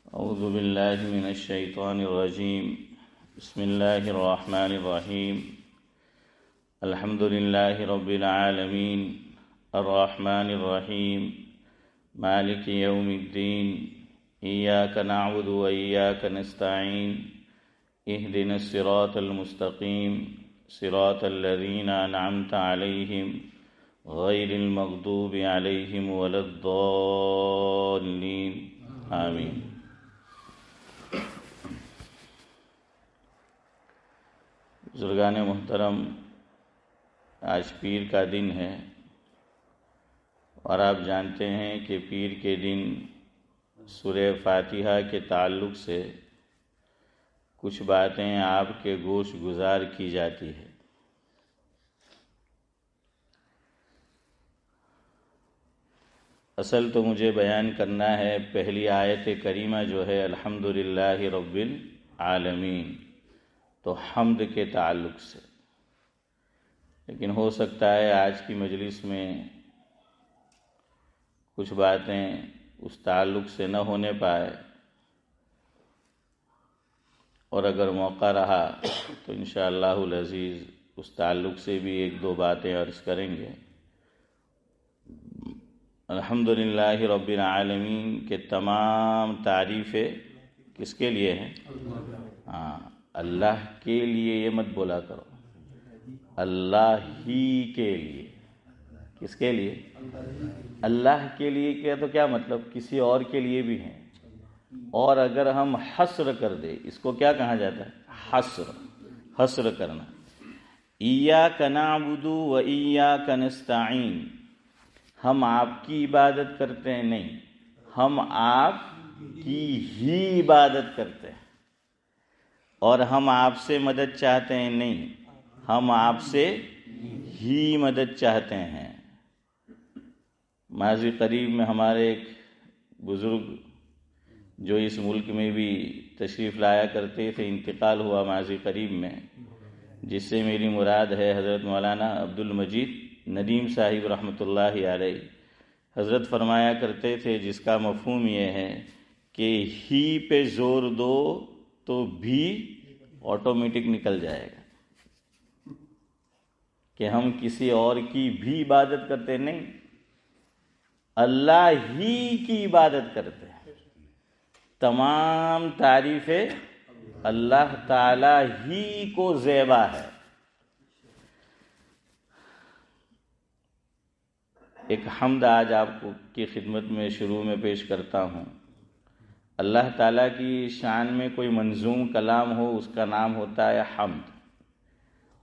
اعوذ باللہ من الشیطان الرجیم بسم اللہ الرحمن الرحیم الحمد للہ رب العالمین الرحمن الرحیم مالک یوم الدین ایاک نعبد و ایاک نستعین اہدنا الصراط المستقیم صراط الذین انعمت علیہم غیر المغضوب علیہم ولا الضالین آمین۔ بزرگان محترم، آج پیر کا دن ہے اور آپ جانتے ہیں کہ پیر کے دن سورہ فاتحہ کے تعلق سے کچھ باتیں آپ کے گوش گزار کی جاتی ہے۔ اصل تو مجھے بیان کرنا ہے پہلی آیت کریمہ جو ہے الحمدللہ رب العالمین، تو حمد کے تعلق سے، لیکن ہو سکتا ہے آج کی مجلس میں کچھ باتیں اس تعلق سے نہ ہونے پائے، اور اگر موقع رہا تو انشاءاللہ العزیز اس تعلق سے بھی ایک دو باتیں عرض کریں گے۔ الحمدللہ رب العالمین کے تمام تعریفیں کس کے لیے ہیں؟ اللہ کے لیے، یہ مت بولا کرو، اللہ ہی کے لیے۔ کس کے لیے؟ اللہ کے لیے کیا، تو کیا مطلب کسی اور کے لیے بھی ہیں، اور اگر ہم حصر کر دیں، اس کو کیا کہا جاتا ہے؟ حصر کرنا۔ ایاک نعبد و ایاک نستعین، ہم آپ کی عبادت کرتے ہیں، نہیں، ہم آپ کی ہی عبادت کرتے ہیں، اور ہم آپ سے مدد چاہتے ہیں، نہیں، ہم آپ سے ہی مدد چاہتے ہیں۔ ماضی قریب میں ہمارے ایک بزرگ جو اس ملک میں بھی تشریف لایا کرتے تھے، انتقال ہوا ماضی قریب میں، جس سے میری مراد ہے حضرت مولانا عبد المجید ندیم صاحب رحمۃ اللہ علیہ۔ حضرت فرمایا کرتے تھے جس کا مفہوم یہ ہے کہ ہی پہ زور دو تو بھی آٹومیٹک نکل جائے گا، کہ ہم کسی اور کی بھی عبادت کرتے نہیں، اللہ ہی کی عبادت کرتے ہیں۔ تمام تعریفیں اللہ تعالی ہی کو زیبا ہے۔ ایک حمد آج آپ کی خدمت میں شروع میں پیش کرتا ہوں۔ اللہ تعالیٰ کی شان میں کوئی منظوم کلام ہو، اس کا نام ہوتا ہے حمد،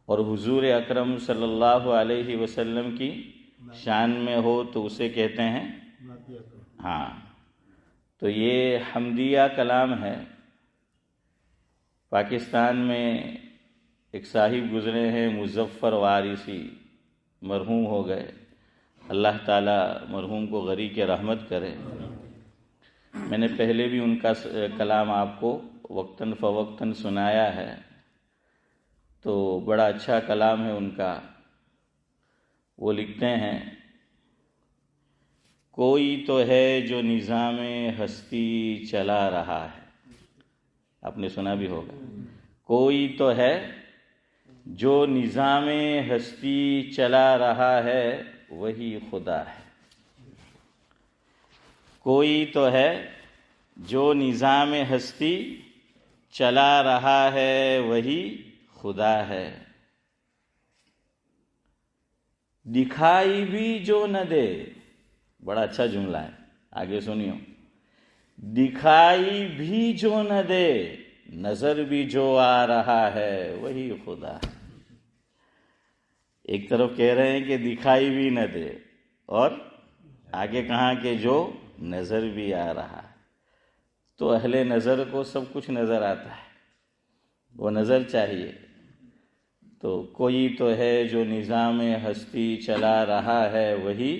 اور حضور اکرم صلی اللہ علیہ وسلم کی شان میں ہو تو اسے کہتے ہیں تو یہ حمدیہ کلام ہے۔ پاکستان میں ایک صاحب گزرے ہیں مظفر وارثی، مرحوم ہو گئے، اللہ تعالیٰ مرحوم کو غریق رحمت کرے۔ میں نے پہلے بھی ان کا کلام آپ کو وقتاً فوقتاً سنایا ہے، تو بڑا اچھا کلام ہے ان کا۔ وہ لکھتے ہیں، کوئی تو ہے جو نظام ہستی چلا رہا ہے۔ آپ نے سنا بھی ہوگا، کوئی تو ہے جو نظام ہستی چلا رہا ہے وہی خدا ہے۔ کوئی تو ہے جو نظام ہستی چلا رہا ہے وہی خدا ہے۔ دکھائی بھی جو نہ دے، بڑا اچھا جملہ ہے، آگے سنیو، دکھائی بھی جو نہ دے، نظر بھی جو آ رہا ہے وہی خدا ہے۔ ایک طرف کہہ رہے ہیں کہ دکھائی بھی نہ دے، اور آگے کہاں کہ جو نظر بھی آ رہا ہے۔ تو اہل نظر کو سب کچھ نظر آتا ہے، وہ نظر چاہیے۔ تو کوئی تو ہے جو نظام ہستی چلا رہا ہے وہی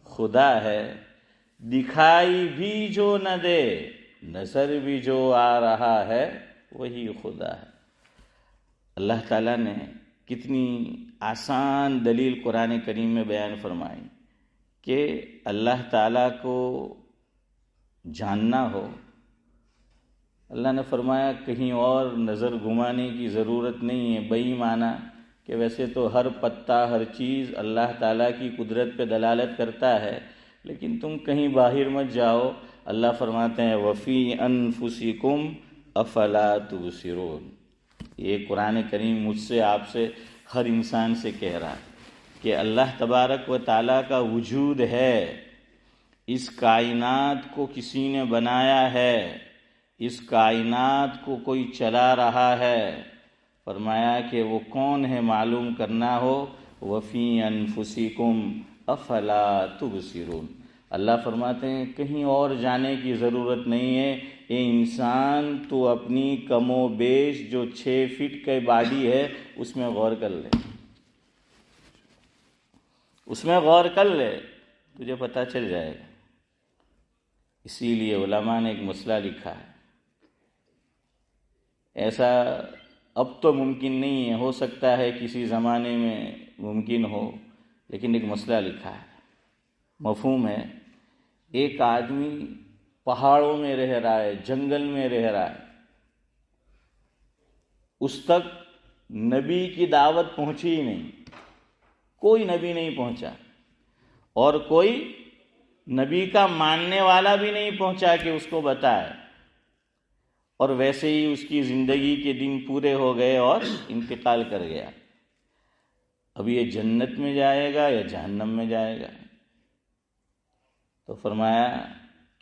خدا ہے، دکھائی بھی جو نہ دے، نظر بھی جو آ رہا ہے وہی خدا ہے۔ اللہ تعالیٰ نے کتنی آسان دلیل قرآن کریم میں بیان فرمائی کہ اللہ تعالیٰ کو جاننا ہو اللہ نے فرمایا کہیں اور نظر گھمانے کی ضرورت نہیں ہے، بئی معنی کہ ویسے تو ہر پتا ہر چیز اللہ تعالیٰ کی قدرت پہ دلالت کرتا ہے، لیکن تم کہیں باہر مت جاؤ۔ اللہ فرماتے ہیں وفی انفسکم افلا تبصرون۔ یہ قرآن کریم مجھ سے آپ سے ہر انسان سے کہہ رہا ہے کہ اللہ تبارک و تعالیٰ کا وجود ہے، اس کائنات کو کسی نے بنایا ہے، اس کائنات کو کوئی چلا رہا ہے۔ فرمایا کہ وہ کون ہے معلوم کرنا ہو، وفی انفسکم افلا تبصرون۔ اللہ فرماتے ہیں کہیں اور جانے کی ضرورت نہیں ہے، اے انسان تو اپنی کم و بیش جو 6 فٹ کی باڈی ہے اس میں غور کر لے، اس میں غور کر لے، تجھے پتہ چل جائے گا۔ اسی لیے علماء نے ایک مسئلہ لکھا ہے، ایسا اب تو ممکن نہیں ہے، ہو سکتا ہے کسی زمانے میں ممکن ہو، لیکن ایک مسئلہ لکھا ہے، مفہوم ہے۔ ایک آدمی پہاڑوں میں رہ رہا ہے، جنگل میں رہ رہا ہے، اس تک نبی کی دعوت پہنچی ہی نہیں، کوئی نبی نہیں پہنچا، اور کوئی نبی کا ماننے والا بھی نہیں پہنچا کہ اس کو بتائے، اور ویسے ہی اس کی زندگی کے دن پورے ہو گئے اور انتقال کر گیا۔ اب یہ جنت میں جائے گا یا جہنم میں جائے گا؟ تو فرمایا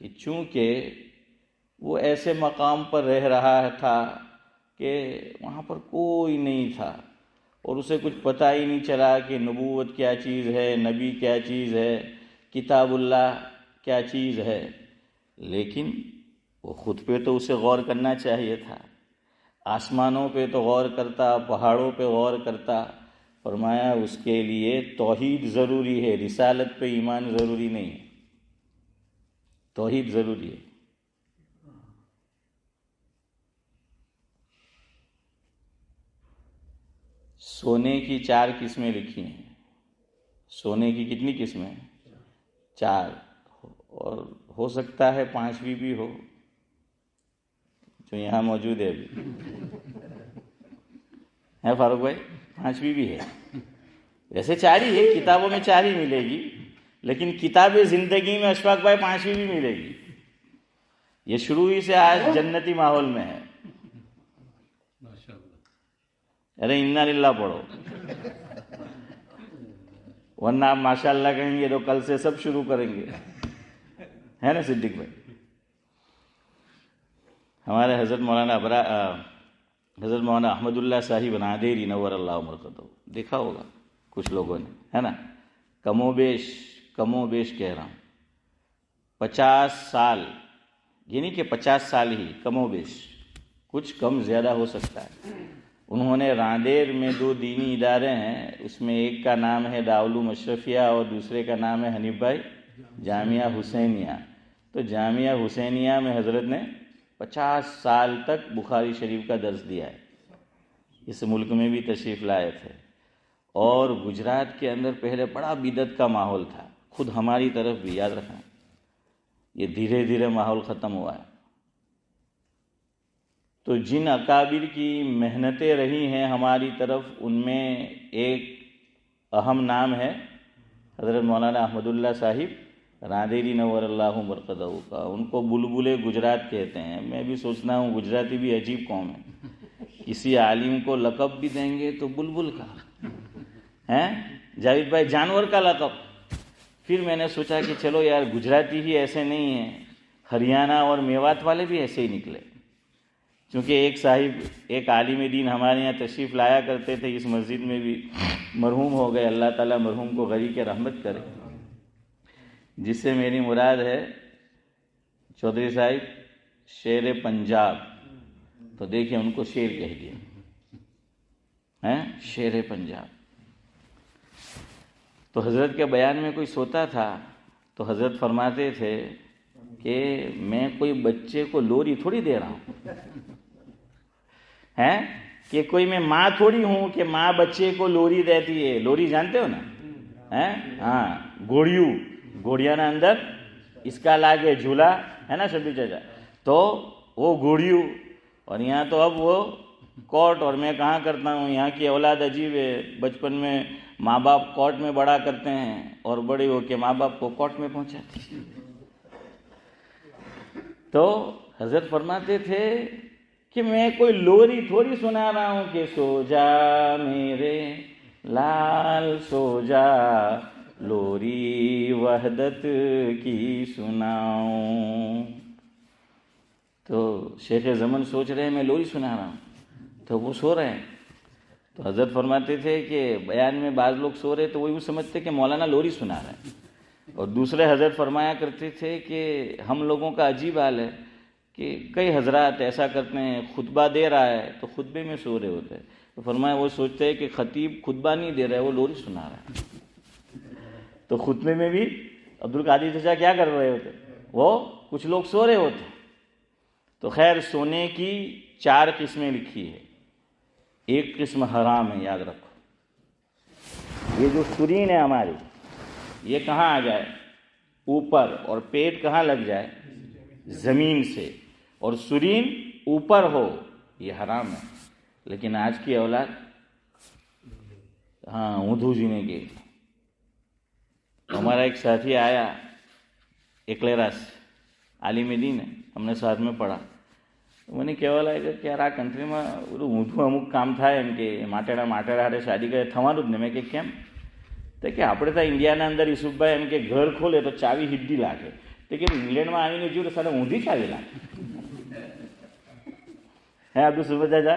کہ چونکہ وہ ایسے مقام پر رہ رہا تھا کہ وہاں پر کوئی نہیں تھا، اور اسے کچھ پتہ ہی نہیں چلا کہ نبوت کیا چیز ہے، نبی کیا چیز ہے، کتاب اللہ کیا چیز ہے، لیکن وہ خود پہ تو اسے غور کرنا چاہیے تھا، آسمانوں پہ تو غور کرتا، پہاڑوں پہ غور کرتا۔ فرمایا اس کے لیے توحید ضروری ہے، رسالت پہ ایمان ضروری نہیں ہے، توحید ضروری ہے۔ سونے کی 4 قسمیں لکھی ہیں، سونے کی کتنی قسمیں؟ 4، اور ہو سکتا ہے 5ویں بھی ہو جو یہاں موجود ہے ابھی، ہے فاروق بھائی؟ 5ویں بھی ہے، ویسے 4 ہی ہے، کتابوں میں 4 ہی ملے گی، لیکن کتاب زندگی میں اشفاق بھائی 5ویں بھی ملے گی۔ یہ شروع ہی سے آج جنتی ماحول میں ہے۔ ارے انا للہ پڑھو، ورنہ آپ ماشاء اللہ کہیں گے تو کل سے سب شروع کریں گے، ہے نا صدیق بھائی؟ ہمارے حضرت مولانا احمد اللہ صاحب نادری نور اللہ مرقدہ، دیکھا ہوگا کچھ لوگوں نے، ہے نا؟ کم و بیش کہہ رہا ہوں، 50 سال، یعنی کہ 50 سال ہی، کم و بیش، کچھ کم زیادہ ہو سکتا ہے۔ انہوں نے راندیر میں 2 دینی ادارے ہیں، اس میں ایک کا نام ہے دارالعلوم اشرفیہ اور دوسرے کا نام ہے حنیف بھائی جامعہ حسینیہ۔ تو جامعہ حسینیہ میں حضرت نے 50 سال تک بخاری شریف کا درس دیا ہے، اس ملک میں بھی تشریف لائے تھے، اور گجرات کے اندر پہلے بڑا بدعت کا ماحول تھا، خود ہماری طرف بھی، یاد رکھنا، یہ دھیرے دھیرے ماحول ختم ہوا ہے۔ تو جن اکابر کی محنتیں رہی ہیں ہماری طرف، ان میں ایک اہم نام ہے حضرت مولانا احمد اللہ صاحب راندیری نور اللہ مرقدہ کا، ان کو بلبل گجرات کہتے ہیں۔ میں بھی سوچتا ہوں گجراتی بھی عجیب قوم ہے، کسی عالم کو لقب بھی دیں گے تو بلبل کا، ہیں جاوید بھائی جانور کا لقب۔ پھر میں نے سوچا کہ چلو یار گجراتی ہی ایسے نہیں ہیں، ہریانہ اور میوات والے بھی ایسے ہی نکلے، چونکہ ایک صاحب ایک عالم دین ہمارے یہاں تشریف لایا کرتے تھے، اس مسجد میں بھی مرحوم ہو گئے، اللہ تعالیٰ مرحوم کو غریق رحمت کرے، جس سے میری مراد ہے چودھری صاحب شیر پنجاب، تو دیکھیں ان کو شیر کہہ دیا ہیں، شیر پنجاب۔ تو حضرت کے بیان میں کوئی سوتا تھا تو حضرت فرماتے تھے کہ میں کوئی بچے کو لوری تھوڑی دے رہا ہوں، ہیں کہ کوئی میں ماں تھوڑی ہوں کہ ماں بچے کو لوری دیتی ہے۔ لوری جانتے ہو نا؟ ہاں، گوڑیاں اندر اس کا لاگے جھولا، ہے نا شبیر چاچا؟ تو وہ گوڑیو اور یہاں تو اب وہ کورٹ، اور میں کہاں کرتا ہوں، یہاں کی اولاد عجیب ہے، بچپن میں ماں باپ کورٹ میں بڑا کرتے ہیں اور بڑی ہو کے ماں باپ کو کورٹ میں پہنچاتی ہے۔ تو حضرت فرماتے تھے کہ میں کوئی لوری تھوڑی سنا رہا ہوں کہ سو جا میرے لال سو جا، لوری وحدت کی سناؤں۔ تو شیخ زمن سوچ رہے ہیں میں لوری سنا رہا ہوں، تو وہ سو رہے ہیں۔ تو حضرت فرماتے تھے کہ بیان میں بعض لوگ سو رہے تو وہ یوں سمجھتے کہ مولانا لوری سنا رہے ہیں، اور دوسرے حضرت فرمایا کرتے تھے کہ ہم لوگوں کا عجیب حال ہے کہ کئی حضرات ایسا کرتے ہیں، خطبہ دے رہا ہے تو خطبے میں سو رہے ہوتے ہیں، تو فرمایا وہ سوچتے ہیں کہ خطیب خطبہ نہیں دے رہا ہے، وہ لوری سنا رہا ہے۔ تو خطبے میں بھی عبدالقادر چچا کیا کر رہے ہوتے، وہ کچھ لوگ سو رہے ہوتے۔ تو خیر سونے کی 4 قسمیں لکھی ہے، ایک قسم حرام ہے، یاد رکھو۔ یہ جو سرین ہے ہماری، یہ کہاں آ جائے؟ اوپر، اور پیٹ کہاں لگ جائے؟ زمین سے، اور سرین اوپر ہو، یہ حرام ہے۔ لیکن آج کی اولاد اونھو جینے کے، ہمارا ایک ساتھی آیا اکلیرا سے، عالم دین ہے، ہم نے ساتھ میں پڑھا۔ મને કહેવા લાગે કે યાર આ કન્ટ્રીમાં ઊંધું અમુક કામ થાય એમ કે માટેડા હારે શાદી કરે થવાનું જ ને। મેં કે કેમ? તો કે આપણે તો ઇન્ડિયાના અંદર ઈસુફભાઈ એમ કે ઘર ખોલે તો ચાવી સીધી લાગે, તો કે ઇંગ્લેન્ડમાં આવીને જોયું તો સાલા ઊંધી ચાવી લાગે। હે અબ્દુલ સુબહ ચાચા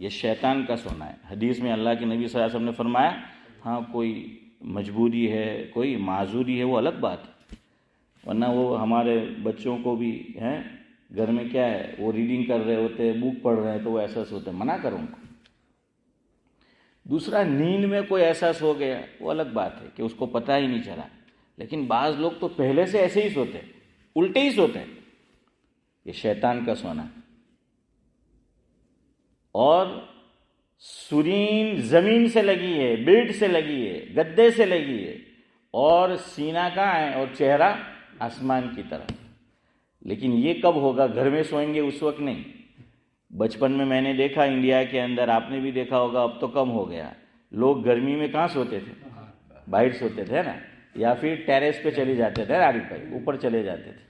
یہ شیطان کا سونا ہے۔ حدیث میں اللہ کے نبی صلی اللہ علیہ وسلم نے فرمایا ہاں کوئی مجبوری ہے، کوئی معذوری ہے، وہ الگ بات ہے، ورنہ وہ ہمارے بچوں کو بھی ہیں گھر میں کیا ہے، وہ ریڈنگ کر رہے ہوتے ہیں، بک پڑھ رہے ہیں تو وہ احساس ہوتا ہے، منع کروں گا۔ دوسرا نیند میں کوئی احساس ہو گیا وہ الگ بات ہے کہ اس کو پتہ ہی نہیں چلا، لیکن بعض لوگ تو پہلے سے ایسے ہی سوتے ہیں، الٹے ہی سوتے ہیں، یہ شیطان کا سونا ہے۔ اور سرین زمین سے لگی ہے، بیڈ سے لگی ہے، گدے سے لگی ہے، اور سینہ کہاں ہے، اور چہرہ آسمان کی طرف۔ لیکن یہ کب ہوگا؟ گھر میں سوئیں گے اس وقت نہیں۔ بچپن میں میں نے دیکھا انڈیا کے اندر، آپ نے بھی دیکھا ہوگا، اب تو کم ہو گیا، لوگ گرمی میں کہاں سوتے تھے؟ باہر سوتے تھے نا، یا پھر ٹیریس پہ چلے جاتے تھے، عارف بھائی اوپر چلے جاتے تھے۔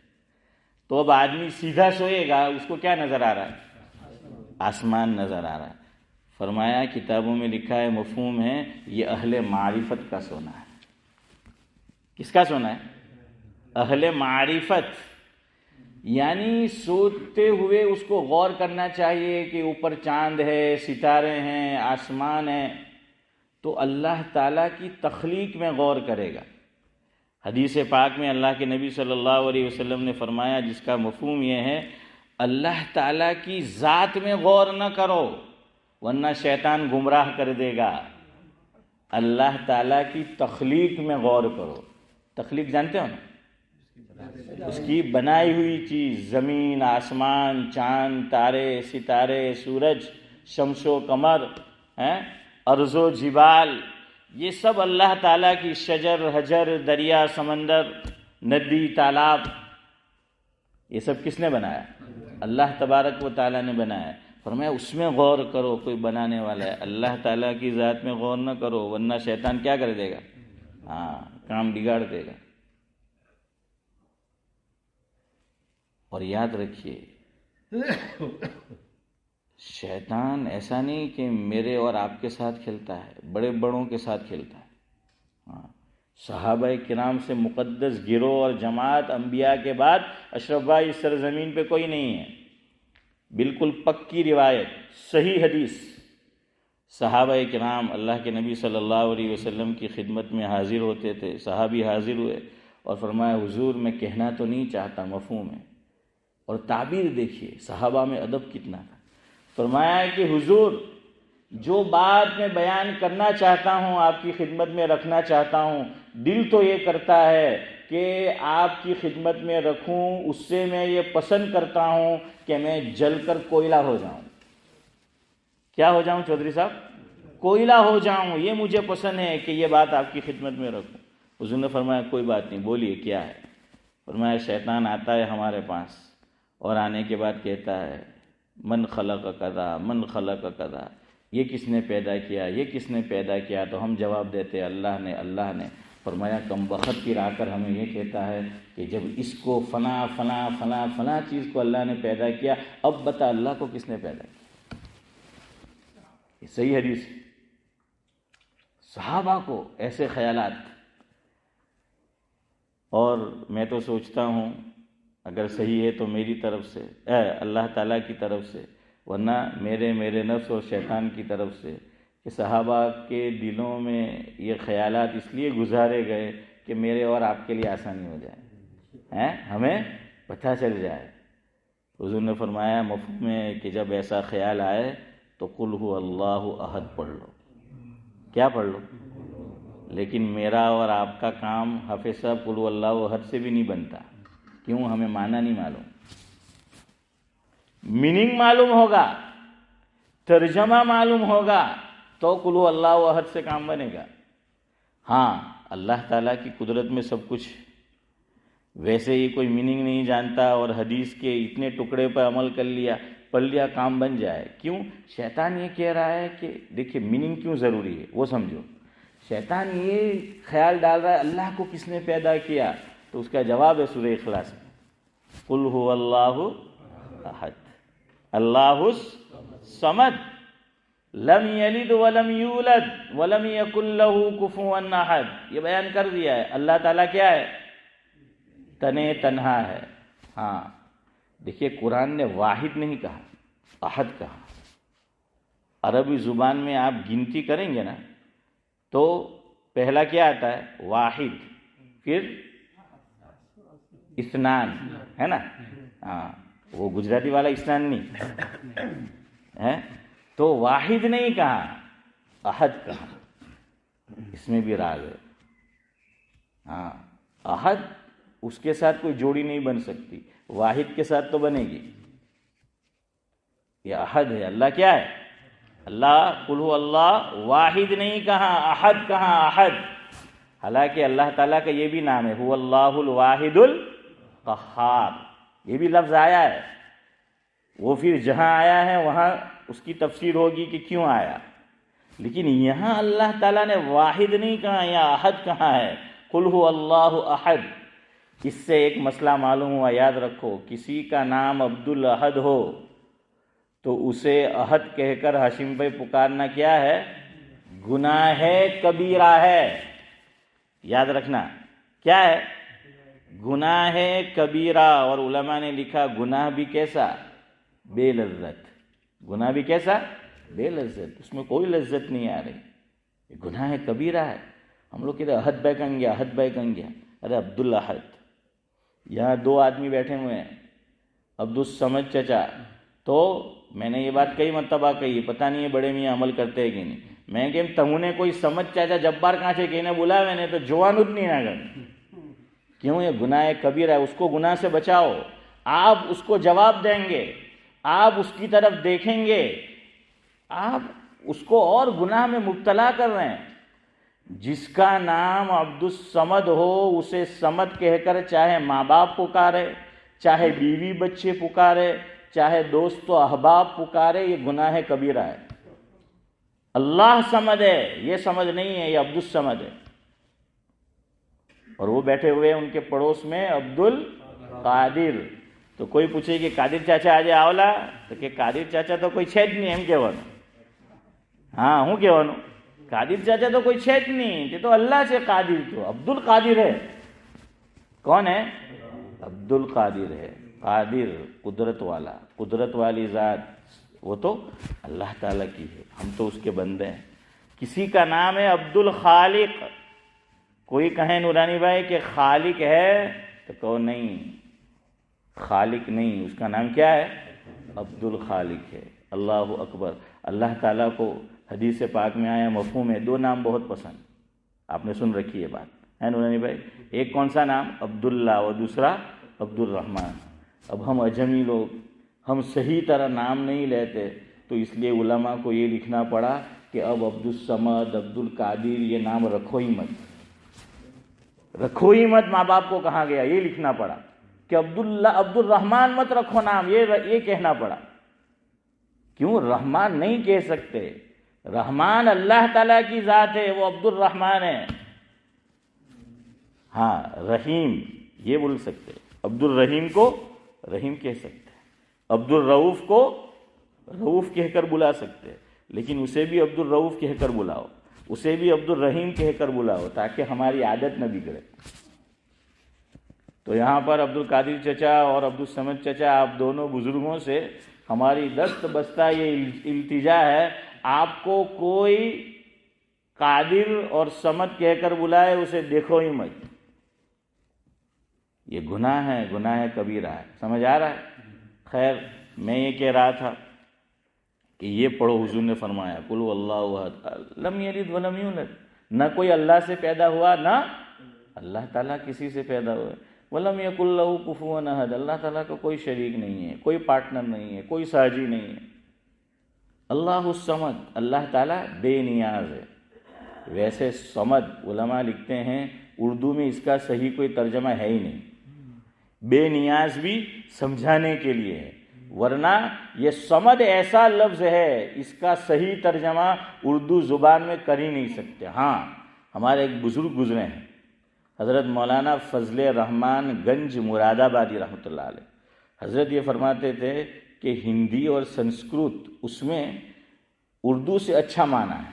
تو اب آدمی سیدھا سوئے گا، اس کو کیا نظر آ رہا ہے؟ آسمان نظر آ رہا ہے۔ فرمایا کتابوں میں لکھا ہے، مفہوم ہے، یہ اہل معرفت کا سونا ہے۔ کس کا سونا ہے؟ اہل معرفت، یعنی سوتے ہوئے اس کو غور کرنا چاہیے کہ اوپر چاند ہے، ستارے ہیں، آسمان ہے، تو اللہ تعالیٰ کی تخلیق میں غور کرے گا۔ حدیث پاک میں اللہ کے نبی صلی اللہ علیہ وسلم نے فرمایا، جس کا مفہوم یہ ہے اللہ تعالیٰ کی ذات میں غور نہ کرو ورنہ شیطان گمراہ کر دے گا، اللہ تعالیٰ کی تخلیق میں غور کرو۔ تخلیق جانتے ہو نا؟ اس کی بنائی ہوئی چیز، زمین، آسمان، چاند، تارے، ستارے، سورج، شمس و قمر، ارض و جبال، یہ سب اللہ تعالیٰ کی، شجر، حجر، دریا، سمندر، ندی، تالاب، یہ سب کس نے بنایا؟ اللہ تبارک و تعالیٰ نے بنایا۔ فرمایا اس میں غور کرو، کوئی بنانے والا ہے، اللہ تعالیٰ کی ذات میں غور نہ کرو ورنہ شیطان کیا کر دے گا؟ کام بگاڑ دے گا۔ اور یاد رکھیے شیطان ایسا نہیں کہ میرے اور آپ کے ساتھ کھیلتا ہے، بڑے بڑوں کے ساتھ کھیلتا ہے۔ صحابہ کرام سے مقدس گروہ اور جماعت، انبیاء کے بعد اشرف بھائی اس سرزمین پہ کوئی نہیں ہے، بالکل پکی روایت، صحیح حدیث۔ صحابہ کرام اللہ کے نبی صلی اللہ علیہ وسلم کی خدمت میں حاضر ہوتے تھے، صحابی حاضر ہوئے اور فرمایا حضور میں کہنا تو نہیں چاہتا، مفہوم ہے، اور تعبیر دیکھیے صحابہ میں ادب کتنا تھا۔ فرمایا کہ حضور جو بات میں بیان کرنا چاہتا ہوں، آپ کی خدمت میں رکھنا چاہتا ہوں، دل تو یہ کرتا ہے کہ آپ کی خدمت میں رکھوں، اس سے میں یہ پسند کرتا ہوں کہ میں جل کر کوئلہ ہو جاؤں۔ کیا ہو جاؤں چودھری صاحب؟ کوئلہ ہو جاؤں، یہ مجھے پسند ہے کہ یہ بات آپ کی خدمت میں رکھوں۔ حضور نے فرمایا کوئی بات نہیں، بولیے کیا ہے؟ فرمایا شیطان آتا ہے ہمارے پاس اور آنے کے بعد کہتا ہے من خلق کذا من خلق کذا، یہ کس نے پیدا کیا، یہ کس نے پیدا کیا؟ تو ہم جواب دیتے اللہ نے اللہ نے۔ فرمایا کم بخت پھر آ کر ہمیں یہ کہتا ہے کہ جب اس کو فلاں فلاں فلاں فلاں چیز کو اللہ نے پیدا کیا، اب بتا اللہ کو کس نے پیدا کیا؟ یہ صحیح حدیث ہے۔ صحابہ کو ایسے خیالات، اور میں تو سوچتا ہوں اگر صحیح ہے تو میری طرف سے، اللہ تعالیٰ کی طرف سے، ورنہ میرے نفس اور شیطان کی طرف سے، کہ صحابہ کے دلوں میں یہ خیالات اس لیے گزارے گئے کہ میرے اور آپ کے لیے آسانی ہو جائے، ہمیں پتہ چل جائے۔ حضور نے فرمایا مفہوم ہے کہ جب ایسا خیال آئے تو قل هو اللہ احد پڑھ لو۔ کیا پڑھ لو؟ لیکن میرا اور آپ کا کام حافظ صاحب قل هو اللہ احد سے بھی نہیں بنتا۔ کیوں؟ ہمیں معنی نہیں معلوم، میننگ معلوم ہوگا، ترجمہ معلوم ہوگا تو قل هو اللہ احد سے کام بنے گا۔ ہاں اللہ تعالیٰ کی قدرت میں سب کچھ، ویسے ہی کوئی میننگ نہیں جانتا اور حدیث کے اتنے ٹکڑے پر عمل کر لیا، پڑھ لیا، کام بن جائے۔ کیوں؟ شیطان یہ کہہ رہا ہے کہ دیکھیے میننگ کیوں ضروری ہے وہ سمجھو۔ شیطان یہ خیال ڈال رہا ہے اللہ کو کس نے پیدا کیا، تو اس کا جواب ہے سورہ اخلاص میں قل هو اللہ احد اللہ الصمد لم یلد ولم یولد ولم یکن له کفوا احد۔ یہ بیان کر دیا ہے اللہ تعالیٰ کیا ہے؟ تنہا ہے۔ ہاں دیکھیے قرآن نے واحد نہیں کہا، احد کہا۔ عربی زبان میں آپ گنتی کریں گے نا تو پہلا کیا آتا ہے؟ واحد، پھر اثنان، ہے نا؟ ہاں وہ گجراتی والا اثنان نہیں ہے، تو واحد نہیں کہا، احد کہا۔ اس میں بھی راز ہے۔ ہاں احد اس کے ساتھ کوئی جوڑی نہیں بن سکتی، واحد کے ساتھ تو بنے گی۔ یہ احد ہے، اللہ کیا ہے؟ اللہ قل هو اللہ واحد نہیں کہا، احد کہا، احد۔ حالانکہ اللہ تعالیٰ کا یہ بھی نام ہے هو اللہ الواحد القہار، یہ بھی لفظ آیا ہے۔ وہ پھر جہاں آیا ہے وہاں اس کی تفسیر ہوگی کہ کیوں آیا، لیکن یہاں اللہ تعالیٰ نے واحد نہیں کہا، یا احد کہا ہے، قل هو اللہ احد۔ اس سے ایک مسئلہ معلوم ہوا، یاد رکھو، کسی کا نام عبد الاحد ہو تو اسے احد کہہ کر ہاشم بھائی پکارنا کیا ہے؟ گناہ کبیرہ ہے۔ یاد رکھنا کیا ہے؟ گناہ کبیرہ۔ اور علماء نے لکھا گناہ بھی کیسا؟ بے لذت۔ گناہ بھی کیسا؟ بے لذت، اس میں کوئی لذت نہیں آ رہی، یہ گناہ کبیرہ ہے۔ ہم لوگ کہتے ہیں احد بھائی کہاں گیا، احد بھائی کہاں گیا؟ ارے عبد الاحد۔ یہاں دو آدمی بیٹھے ہوئے ہیں، عبد الصمد چچا، تو میں نے یہ بات کئی مرتبہ کہی، پتہ نہیں ہے بڑے میاں عمل کرتے ہیں کہ نہیں۔ میں کہ تمہیں کوئی سمجھ چاچا جبار کہاں سے کہنے بلا میں نے تو جوان اتنی نہ کر، کیوں؟ یہ گناہ کبیرہ ہے، اس کو گناہ سے بچاؤ۔ آپ اس کو جواب دیں گے، آپ اس کی طرف دیکھیں گے، آپ اس کو اور گناہ میں مبتلا کر رہے ہیں۔ جس کا نام عبد الصمد ہو اسے صمد کہہ کر چاہے ماں باپ پکارے، چاہے بیوی بچے پکارے، چاہے دوست و احباب پکارے، یہ گناہ کبیرہ ہے۔ اللہ صمد ہے، یہ صمد نہیں ہے، یہ عبد الصمد ہے۔ اور وہ بیٹھے ہوئے ان کے پڑوس میں عبد القادر۔ تو کوئی پوچھے کہ قادر چاچا آج آولا، تو کہ قادر چاچا تو کوئی چھے જ નહીં એમ કહેવાનું۔ ہاں હું કહેવાનું قادر چاچا تو کوئی چھے જ નહીં، یہ تو اللہ سے قادر، تو عبد القادر ہے۔ کون ہے؟ عبد القادر ہے، قادر قدرت والا، قدرت والی ذات، وہ تو اللہ تعالیٰ کی ہے، ہم تو اس کے بندے ہیں۔ کسی کا نام ہے عبد الخالق، کوئی کہیں نورانی بھائی کہ خالق ہے تو کہو نہیں، خالق نہیں، اس کا نام کیا ہے؟ عبد الخالق ہے۔ اللہ اکبر۔ اللہ تعالیٰ کو حدیث پاک میں آیا مفہوم ہے، دو نام بہت پسند، آپ نے سن رکھی ہے بات ہے نورانی بھائی؟ ایک کون سا نام؟ عبداللہ، اور دوسرا عبد الرحمن۔ اب ہم اجمی لوگ، ہم صحیح طرح نام نہیں لیتے، تو اس لیے علماء کو یہ لکھنا پڑا کہ اب عبد الصمد، عبد القادر یہ نام رکھو ہی مت، ماں باپ کو کہا گیا، یہ لکھنا پڑا کہ عبد الرحمن مت رکھو نام، یہ کہنا پڑا. کیوں رحمان نہیں کہہ سکتے؟ رحمان اللہ تعالیٰ کی ذات ہے، وہ عبد الرحمن ہے. ہاں رحیم یہ بول سکتے، عبد الرحیم کو رحیم کہہ سکتے، عبد الرؤوف کو رؤوف کہہ کر بلا سکتے، لیکن اسے بھی عبد الرؤوف کہہ کر بلاؤ، اسے بھی عبد الرحیم کہہ کر بلاؤ، تاکہ ہماری عادت نہ بگڑے. تو یہاں پر عبد القادر چچا اور عبد الصمد چچا، آپ دونوں بزرگوں سے ہماری دست بستہ یہ التجا ہے، آپ کو کوئی قادر اور صمد کہہ کر بلائے اسے دیکھو ہی مت. یہ گناہ ہے کبیرہ ہے. سمجھ آ رہا ہے؟ خیر، میں یہ کہہ رہا تھا کہ یہ پڑھو، حضور نے فرمایا قل هو اللہ احد لم یلد ولم یولد، نہ کوئی اللہ سے پیدا ہوا، نہ اللہ تعالیٰ کسی سے پیدا ہوا. ولم یکن لہ کفوا احد، اللہ تعالیٰ کا کوئی شریک نہیں ہے، کوئی پارٹنر نہیں ہے، کوئی ساجی نہیں ہے. اللہ الصمد، اللہ تعالیٰ بے نیاز ہے. ویسے صمد علماء لکھتے ہیں اردو میں اس کا صحیح کوئی ترجمہ ہے ہی نہیں. بے نیاز بھی سمجھانے کے لیے ہے، ورنہ یہ صمد ایسا لفظ ہے اس کا صحیح ترجمہ اردو زبان میں کر ہی نہیں سکتے. ہاں ہمارے ایک بزرگ گزرے ہیں، حضرت مولانا فضل رحمان گنج مراد آبادی رحمۃ اللہ علیہ. حضرت یہ فرماتے تھے کہ ہندی اور سنسکرت اس میں اردو سے اچھا معنی ہے،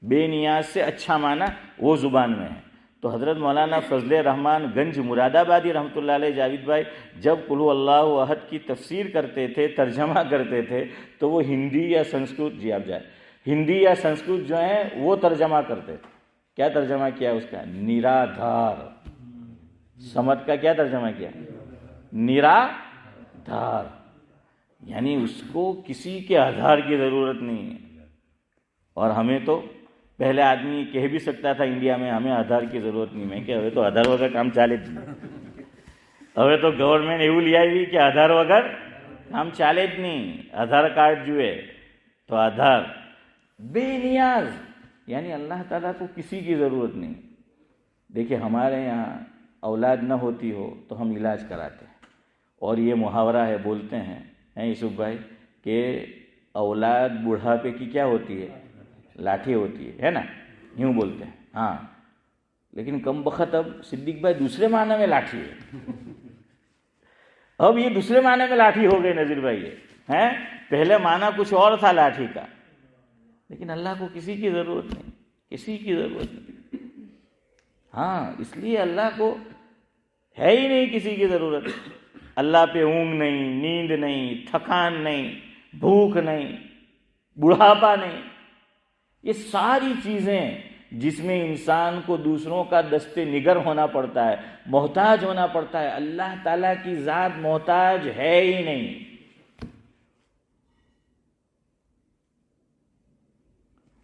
بے نیاز سے اچھا معنی وہ زبان میں ہے. تو حضرت مولانا فضل رحمان گنج مراد آبادی رحمۃ اللہ علیہ، جاوید بھائی، جب قل هو اللہ احد کی تفسیر کرتے تھے، ترجمہ کرتے تھے، تو وہ ہندی یا سنسکرت، جی آپ جائیں، ہندی یا سنسکرت جو ہیں وہ ترجمہ کرتے تھے. کیا ترجمہ کیا اس کا؟ نرادھار. صمد کا کیا ترجمہ کیا؟ نرادھار، یعنی اس کو کسی کے آدھار کی ضرورت نہیں ہے. اور ہمیں تو پہلے آدمی کہہ بھی سکتا تھا انڈیا میں ہمیں آدھار کی ضرورت نہیں. میں کہ હવે તો આધાર વગર કામ ચાલે જ નહીં. હવે તો ગવર્મેન્ટ એવું લઈ આવી કે આધાર વગર કામ ચાલે જ નહીં. આધાર કાર્ડ જુએ તો આધાર. بے نیاز یعنی اللہ تعالیٰ کو کسی کی ضرورت نہیں. دیکھیں ہمارے یہاں اولاد نہ ہوتی ہو تو ہم علاج کراتے ہیں، اور یہ محاورہ ہے، بولتے ہیں یوسف بھائی کہ اولاد بڑھاپے کی کیا ہوتی ہے؟ لاٹھی ہوتی ہے نا، یوں بولتے ہیں. ہاں لیکن کم بخت اب صدیق بھائی دوسرے معنی میں لاٹھی ہے. اب یہ دوسرے معنی میں لاٹھی ہو گئے نذیر بھائی ہے. پہلے معنی کچھ اور تھا لاٹھی کا. لیکن اللہ کو کسی کی ضرورت نہیں، کسی کی ضرورت نہیں. ہاں اس لیے اللہ کو ہے ہی نہیں کسی کی ضرورت. اللہ پہ اونگ نہیں، نیند نہیں، تھکان نہیں، بھوک نہیں، بڑھاپا نہیں. یہ ساری چیزیں جس میں انسان کو دوسروں کا دست نگر ہونا پڑتا ہے، محتاج ہونا پڑتا ہے، اللہ تعالیٰ کی ذات محتاج ہے ہی نہیں.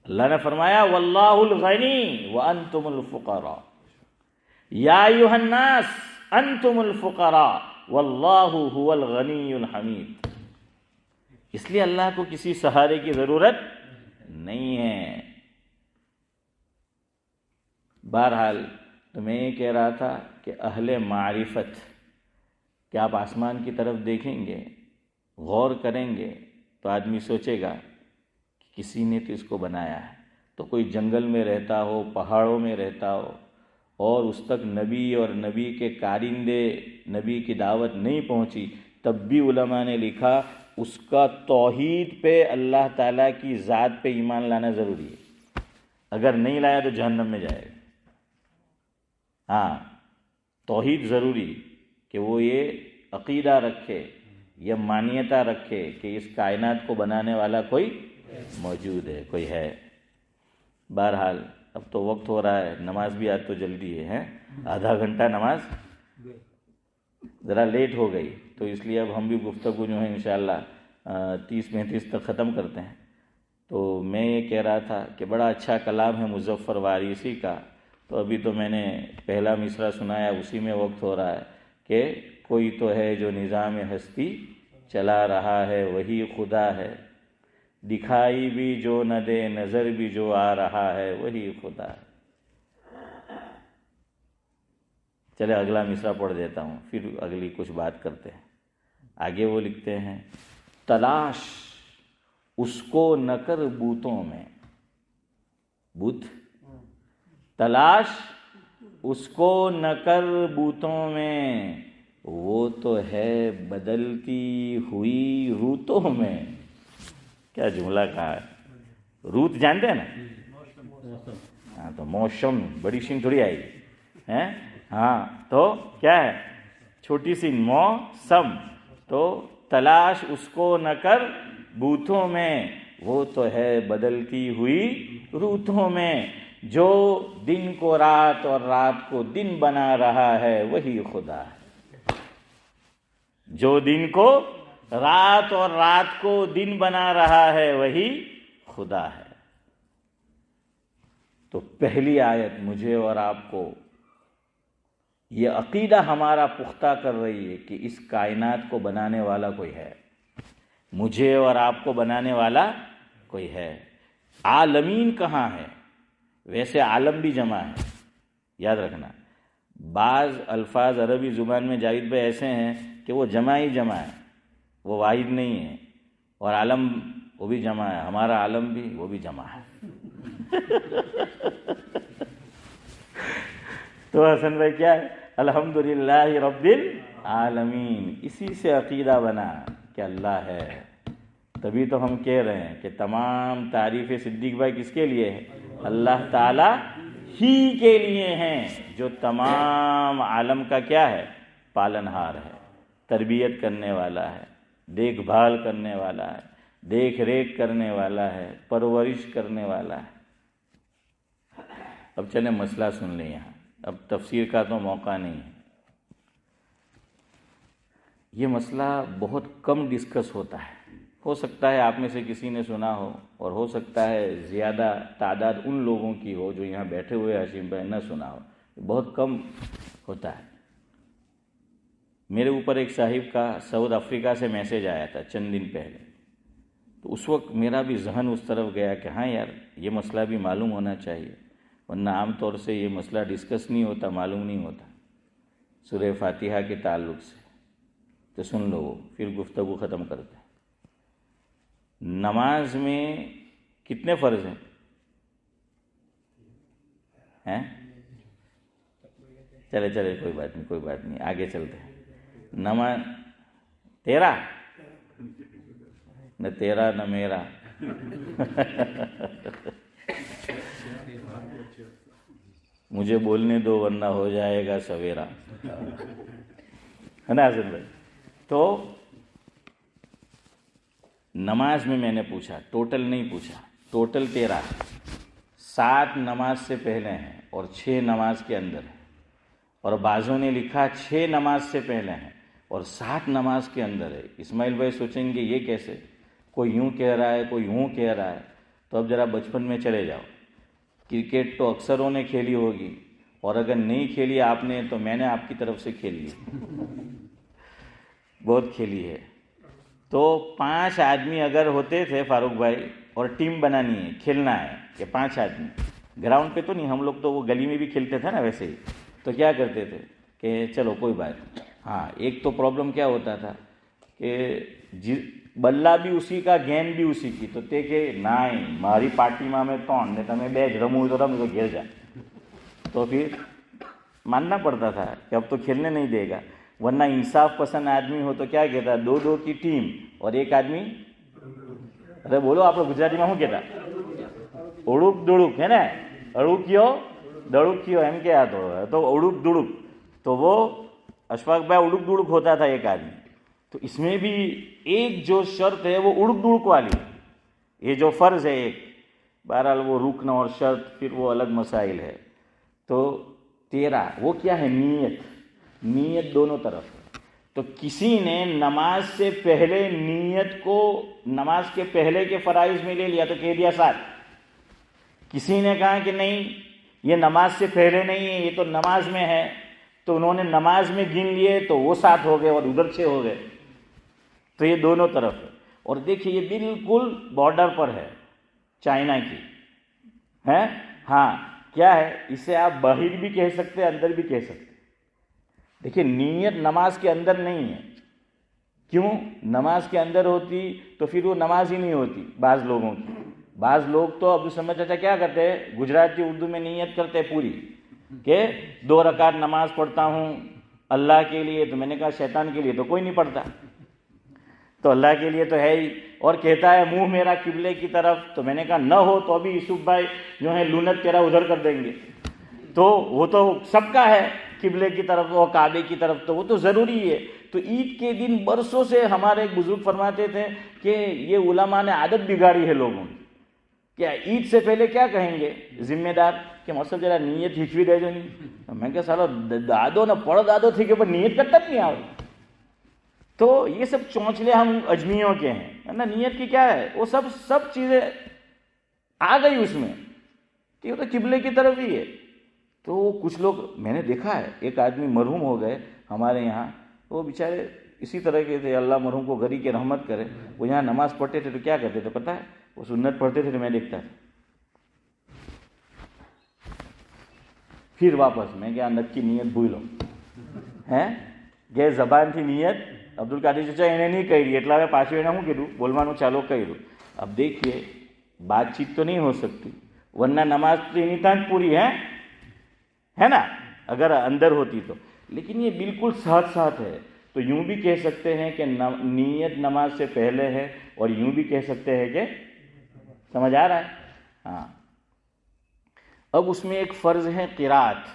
اللہ نے فرمایا واللہ الغنی وانتم الفقراء یا ایھا الناس انتم الفقراء واللہ هو الغنی الحمید. اس لیے اللہ کو کسی سہارے کی ضرورت نہیں ہے. بہرحال تو میں یہ کہہ رہا تھا کہ اہل معرفت کہ آپ آسمان کی طرف دیکھیں گے، غور کریں گے تو آدمی سوچے گا کہ کسی نے تو اس کو بنایا ہے. تو کوئی جنگل میں رہتا ہو، پہاڑوں میں رہتا ہو، اور اس تک نبی اور نبی کے کارندے، نبی کی دعوت نہیں پہنچی، تب بھی علماء نے لکھا اس کا توحید پہ، اللہ تعالیٰ کی ذات پہ ایمان لانا ضروری ہے. اگر نہیں لایا تو جہنم میں جائے گا. ہاں توحید ضروری کہ وہ یہ عقیدہ رکھے، یہ مانیتا رکھے کہ اس کائنات کو بنانے والا کوئی موجود ہے، کوئی ہے. بہرحال اب تو وقت ہو رہا ہے، نماز بھی آج تو جلدی ہے. آدھا گھنٹہ نماز ذرا لیٹ ہو گئی، تو اس لیے اب ہم بھی گفتگو جو ہے انشاءاللہ 30-35 تک ختم کرتے ہیں. تو میں یہ کہہ رہا تھا کہ بڑا اچھا کلام ہے مظفر وارثی کا. تو ابھی تو میں نے پہلا مصرع سنایا، اسی میں وقت ہو رہا ہے کہ کوئی تو ہے جو نظام ہستی چلا رہا ہے، وہی خدا ہے. دکھائی بھی جو نہ دے، نظر بھی جو آ رہا ہے وہی خدا ہے۔ چلے اگلا مصرع پڑھ دیتا ہوں، پھر اگلی کچھ بات کرتے ہیں۔ آگے وہ لکھتے ہیں، تلاش اس کو نہ کر بوتوں میں، بت تلاش اس کو نہ کر بوتوں میں، وہ تو ہے بدلتی ہوئی روتوں میں۔ کیا جملہ کہا ہے، روت جانتے ہیں نا؟ ہاں تو موسم بڑی شین تھوڑی آئی ہے، ہاں تو کیا ہے، چھوٹی سی موسم، تو تلاش اس کو نہ کر بوتوں میں، وہ تو ہے بدلتی ہوئی روتوں میں، جو دن کو رات اور رات کو دن بنا رہا ہے وہی خدا ہے۔ جو دن کو رات اور رات کو دن بنا رہا ہے وہی خدا ہے۔ تو پہلی آیت مجھے اور آپ کو یہ عقیدہ ہمارا پختہ کر رہی ہے کہ اس کائنات کو بنانے والا کوئی ہے، مجھے اور آپ کو بنانے والا کوئی ہے۔ عالمین کہاں ہے؟ ویسے عالم بھی جمع ہے، یاد رکھنا۔ بعض الفاظ عربی زبان میں جاوید بھائی ایسے ہیں کہ وہ جمع ہی جمع ہے، وہ واحد نہیں ہے، اور عالم وہ بھی جمع ہے، ہمارا عالم بھی وہ بھی جمع ہے۔ تو حسن بھائی کیا ہے، الحمدللہ رب العالمین، اسی سے عقیدہ بنا کہ اللہ ہے۔ تبھی تو ہم کہہ رہے ہیں کہ تمام تعریف صدیق بھائی کس کے لیے ہے؟ اللہ تعالی ہی کے لیے ہیں، جو تمام عالم کا کیا ہے، پالنہار ہے، تربیت کرنے والا ہے، دیکھ بھال کرنے والا ہے، دیکھ ریکھ کرنے والا ہے، پرورش کرنے والا ہے۔ اب چلیں مسئلہ سن لیں، یہاں اب تفسیر کا تو موقع نہیں ہے۔ یہ مسئلہ بہت کم ڈسکس ہوتا ہے، ہو سکتا ہے آپ میں سے کسی نے سنا ہو، اور ہو سکتا ہے زیادہ تعداد ان لوگوں کی ہو جو یہاں بیٹھے ہوئے ہاشم بھائی نہ سنا ہو، بہت کم ہوتا ہے۔ میرے اوپر ایک صاحب کا ساؤتھ افریقہ سے میسیج آیا تھا چند دن پہلے، تو اس وقت میرا بھی ذہن اس طرف گیا کہ ہاں یار یہ مسئلہ بھی معلوم ہونا چاہیے، ورنہ عام طور سے یہ مسئلہ ڈسکس نہیں ہوتا، معلوم نہیں ہوتا سورہ فاتحہ کے تعلق سے۔ تو سن لو، پھر گفتگو ختم کرتے ہیں۔ نماز میں کتنے فرض ہیں؟ چلے کوئی بات نہیں، آگے چلتے ہیں۔ نماز 13 نہ تیرا نہ میرا، مجھے بولنے دو ورنہ ہو جائے گا سویرا، ہے نا حسن بھائی؟ تو نماز میں نے پوچھا، ٹوٹل نہیں پوچھا، ٹوٹل 13، 7 نماز سے پہلے ہیں اور 6 نماز کے اندر ہیں، اور بعضوں نے لکھا 6 نماز سے پہلے ہیں اور 7 نماز کے اندر ہے۔ اسماعیل بھائی سوچیں گے یہ کیسے، کوئی یوں کہہ رہا ہے کوئی یوں کہہ رہا ہے۔ تو اب ذرا بچپن میں چلے جاؤ، کرکٹ تو اکثروں نے کھیلی ہوگی، اور اگر نہیں کھیلی آپ نے تو میں نے آپ کی طرف سے کھیل لی، بہت کھیلی ہے۔ تو 5 آدمی اگر ہوتے تھے فاروق بھائی، اور ٹیم بنانی ہے، کھیلنا ہے کہ 5 آدمی، گراؤنڈ پہ تو نہیں، ہم لوگ تو وہ گلی میں بھی کھیلتے تھے نا ویسے ہی، تو کیا کرتے تھے کہ چلو کوئی بات، ہاں ایک تو پرابلم کیا ہوتا تھا کہ بلہ بھی اسی کا، گیند بھی اسی کی، تو تے کہ نہیں ماری پارٹی میں میں تون نے تمہیں بیچ رموں تو رم تو گر جا، تو پھر ماننا پڑتا تھا کہ اب تو کھیلنے نہیں دے گا، ورنہ انصاف پسند آدمی ہو تو کیا کہتا، 2-2 کی ٹیم اور ایک آدمی، ارے بولو آپ گجراتی میں શું کہتا، ઉડુક દુડુક ہے نا، અડુકિયો દડુકિયો એમ કે તો ઉડુક દુડુક، تو وہ اشفاق بھائی اڑک دڑک ہوتا تھا ایک آدمی۔ تو اس میں بھی ایک جو شرط ہے وہ اڑک دڑک والی، یہ جو فرض ہے ایک، بہرحال وہ رکن اور شرط پھر وہ الگ مسائل ہے۔ تو 13 وہ کیا ہے، نیت دونوں طرف ہے۔ تو کسی نے نماز سے پہلے نیت کو نماز کے پہلے کے فرائض میں لے لیا تو کہہ دیا 7۔ کسی نے کہا کہ نہیں یہ نماز سے پہلے نہیں ہے، یہ تو نماز میں ہے، تو انہوں نے نماز میں گن لیے تو وہ 7 ہو گئے اور ادھر 6 ہو گئے۔ تو یہ دونوں طرف ہے۔ اور دیکھیے یہ بالکل بارڈر پر ہے چائنا کی ہے. ہاں کیا ہے, اسے آپ باہر بھی کہہ سکتے اندر بھی کہہ سکتے. دیکھیے نیت نماز کے اندر نہیں ہے. کیوں؟ نماز کے اندر ہوتی تو پھر وہ نماز ہی نہیں ہوتی. بعض لوگوں کی, بعض لوگ تو اب سمجھ چاچا کیا کرتے ہیں, گجراتی اردو میں نیت کرتے پوری کہ 2 رکعت نماز پڑھتا ہوں اللہ کے لیے. تو میں نے کہا شیطان کے لیے تو کوئی نہیں پڑھتا, تو اللہ کے لیے تو ہے ہی. اور کہتا ہے منہ میرا قبلے کی طرف. تو میں نے کہا نہ ہو تو ابھی یوسف بھائی جو ہے لونت تیرا ادھر کر دیں گے. تو وہ تو سب کا ہے قبلے کی طرف اور کعبے کی طرف, تو وہ تو ضروری ہے. تو عید کے دن برسوں سے ہمارے ایک بزرگ فرماتے تھے کہ یہ علماء نے عادت بگاڑی ہے لوگوں کی. کیا عید سے پہلے کیا کہیں گے ذمہ دار کہ موسم ذرا نیت ہچوی دے جو نہیں. میں کہ سالو دادو نہ پڑھ دادو تھی کہ پر نیت کرتا نہیں آؤ. تو یہ سب چونچلے ہم اجمیوں کے ہیں نا. نیت کی کیا ہے, وہ سب چیزیں آ گئی اس میں کہ وہ تو قبلے کی طرف ہی ہے. تو کچھ لوگ میں نے دیکھا ہے, ایک آدمی مرحوم ہو گئے ہمارے یہاں, وہ بیچارے اسی طرح کے تھے, اللہ مرحوم کو غری کی رحمت کرے. وہ یہاں نماز پڑھتے تھے تو کیا کرتے تھے پتہ ہے, وہ سنت پڑھتے تھے تو میں دیکھتا تھا, پھر واپس میں کیا نت کی نیت بھولو ہیں گئے زبان تھی نیت عبد القادر چچا انہیں نہیں કહી એટલા میں પાછું એને શું કીધું બોલવાનું ચાલુ કર્યું. اب دیکھیے بات چیت تو نہیں ہو سکتی, ورنہ نماز تو انہیں تک پوری ہے نا اگر اندر ہوتی تو. لیکن یہ بالکل ساتھ ساتھ ہے. تو یوں بھی کہہ سکتے ہیں کہ نیت نماز سے پہلے ہے, اور یوں بھی کہہ سکتے ہیں کہ سمجھ آ رہا ہے. ہاں اب اس میں ایک فرض ہے قرات.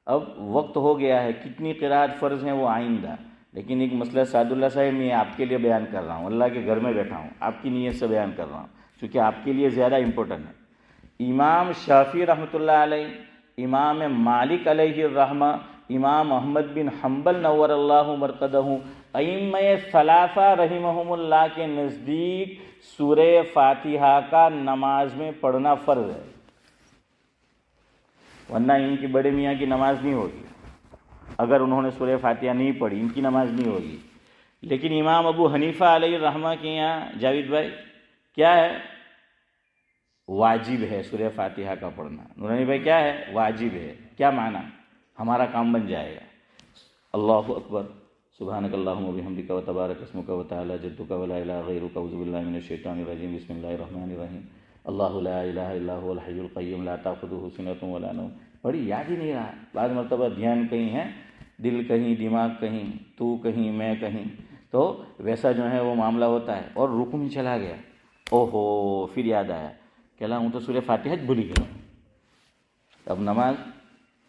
اب وقت ہو گیا ہے, کتنی قرات فرض ہیں وہ آئندہ. لیکن ایک مسئلہ سعد اللہ صاحب میں آپ کے لیے بیان کر رہا ہوں, اللہ کے گھر میں بیٹھا ہوں, آپ کی نیت سے بیان کر رہا ہوں چونکہ آپ کے لیے زیادہ امپورٹنٹ ہے. امام شافعی رحمۃ اللہ علیہ, امام مالک علیہ الرحمہ, امام احمد بن حنبل نور اللہ مرقدہ, ائمہ ثلاثہ رحمہم اللہ کے نزدیک سورہ فاتحہ کا نماز میں پڑھنا فرض ہے, ورنہ ان کی بڑے میاں کی نماز نہیں ہوگی. اگر انہوں نے سورہ فاتحہ نہیں پڑھی ان کی نماز نہیں ہوگی. لیکن امام ابو حنیفہ علیہ الرحمہ کے یہاں جاوید بھائی کیا ہے, واجب ہے سورہ فاتحہ کا پڑھنا. نورانی بھائی کیا ہے, واجب ہے. کیا معنی, ہمارا کام بن جائے گا. اللہ اکبر, سبحانک اللہم و بحمدک و تبارک اسمک و تعالی جدک و لا الہ غیرک, اعوذ باللہ من الشیطان الرجیم, بسم اللہ الرحمن الرحیم, اللہ لا الہ الا هو الحی القیوم لا تأخذہ سنۃ ولا نوم. بڑی یاد ہی نہیں رہا. بعض مرتبہ دھیان کہیں ہے, دل کہیں, دماغ کہیں, تو کہیں, میں کہیں, تو ویسا جو ہے وہ معاملہ ہوتا ہے. اور رکوع میں چلا گیا, اوہو پھر یاد آیا کہ اللہ ہوں تو سورہ فاتحہ بھول گیا. اب نماز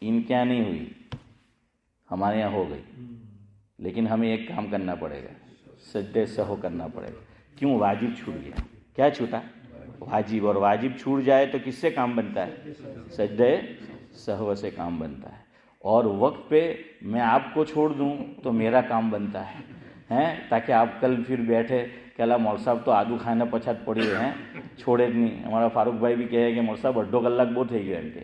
ان کیا نہیں ہوئی, ہمارے یہاں ہو گئی. لیکن ہمیں ایک کام کرنا پڑے گا, سجدہ سہو کرنا پڑے گا. کیوں, واجب چھوٹ گیا. کیا چھوٹا, واجب. اور واجب چھوٹ جائے تو کس سے کام بنتا ہے, سجدہ سہو سے کام بنتا ہے. اور وقت پہ میں آپ کو چھوڑ دوں تو میرا کام بنتا ہے, تاکہ آپ کل پھر بیٹھے کہ اللہ مول صاحب تو آدو کھانا پچھت پڑی ہیں چھوڑے نہیں. ہمارا فاروق بھائی بھی کہے کہ مول صاحب અડધો કલાક બહુ થઈ ગયો એમ કે.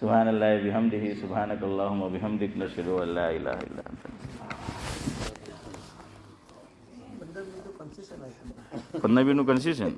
સુભાન અલ્લાહ બિહમદિહી સુભાનક અલ્લાહુમ્મા બિહમદિક નશહદુ અન લા ઇલાહા ઇલ્લા અંતા. 15 મિનિટનું કન્સેશન